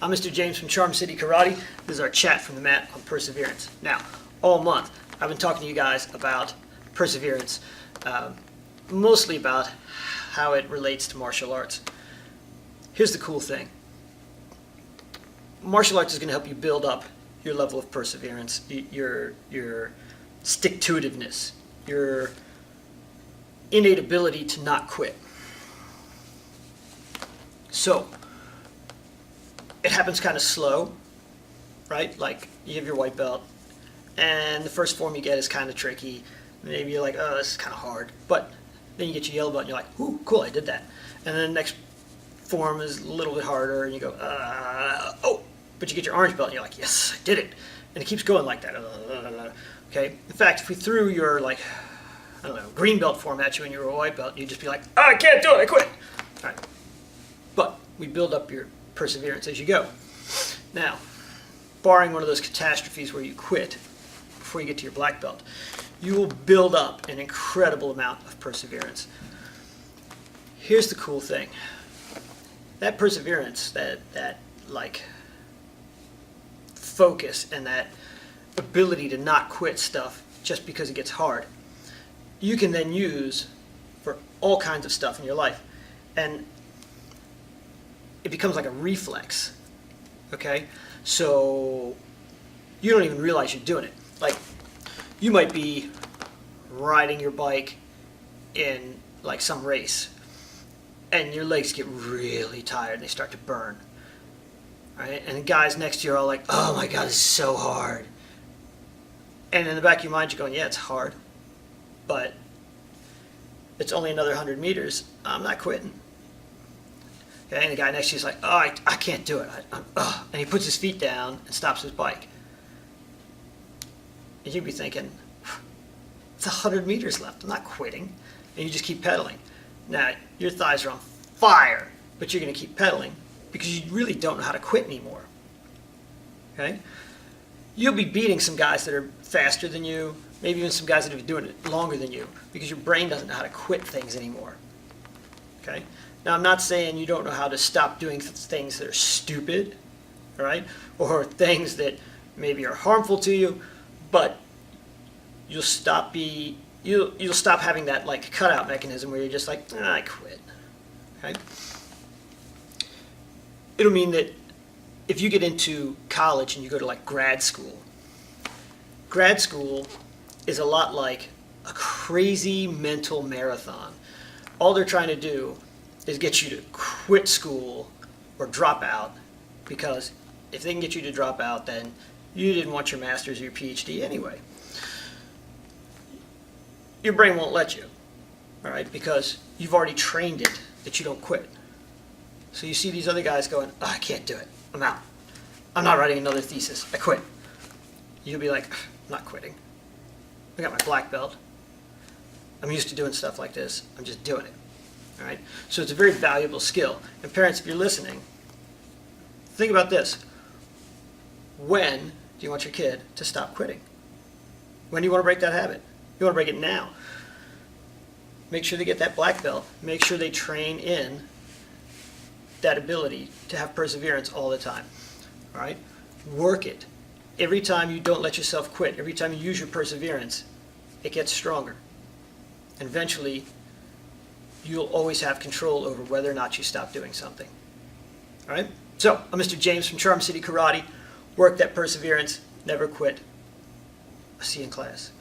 I'm Mr. James from Charm City Karate. This is our chat from the mat on perseverance. Now, all month, I've been talking to you guys about perseverance, mostly about how it relates to martial arts. Here's the cool thing. Martial arts is going to help you build up your level of perseverance, your stick-to-itiveness, your innate ability to not quit. So, it happens kind of slow, right? Like, you have your white belt, and the first form you get is kind of tricky. Maybe you're like, oh, this is kind of hard. But then you get your yellow belt, and you're like, ooh, cool, I did that. And then the next form is a little bit harder, and you go, oh. But you get your orange belt, and you're like, yes, I did it. And it keeps going like that. Okay? In fact, if we threw your, like, I don't know, green belt form at you and you were a white belt, you'd just be like, oh, I can't do it, I quit. All right. But we build up your perseverance as you go. Now, barring one of those catastrophes where you quit before you get to your black belt, you will build up an incredible amount of perseverance. Here's the cool thing. That perseverance, that like focus and that ability to not quit stuff just because it gets hard, you can then use for all kinds of stuff in your life. And it becomes like a reflex, okay? So you don't even realize you're doing it. Like, you might be riding your bike in like some race, and your legs get really tired and they start to burn, right? And the guys next to you are all like, oh my God, this is so hard. And in the back of your mind, you're going, yeah, it's hard, but it's only another 100 meters. I'm not quitting. Okay, and the guy next to you is like, oh, I can't do it. And he puts his feet down and stops his bike. And you'd be thinking, it's 100 meters left. I'm not quitting. And you just keep pedaling. Now, your thighs are on fire, but you're going to keep pedaling because you really don't know how to quit anymore. Okay? You'll be beating some guys that are faster than you, maybe even some guys that have been doing it longer than you, because your brain doesn't know how to quit things anymore. Okay? Now, I'm not saying you don't know how to stop doing things that are stupid, all right, or things that maybe are harmful to you, but you'll stop having that like cutout mechanism where you're just like, I quit. Okay? It'll mean that if you get into college and you go to like grad school is a lot like a crazy mental marathon. All they're trying to do is get you to quit school or drop out, because if they can get you to drop out, then you didn't want your master's or your PhD anyway. Your brain won't let you, all right, because you've already trained it that you don't quit. So you see these other guys going, oh, I can't do it. I'm out. I'm not writing another thesis. I quit. You'll be like, I'm not quitting. I got my black belt. I'm used to doing stuff like this. I'm just doing it. All right? So it's a very valuable skill. And parents, if you're listening, think about this. When do you want your kid to stop quitting? When do you want to break that habit? You want to break it now. Make sure they get that black belt. Make sure they train in that ability to have perseverance all the time. All right? Work it. Every time you don't let yourself quit, every time you use your perseverance, it gets stronger. And eventually, you'll always have control over whether or not you stop doing something. All right? So, I'm Mr. James from Charm City Karate. Work that perseverance. Never quit. I'll see you in class.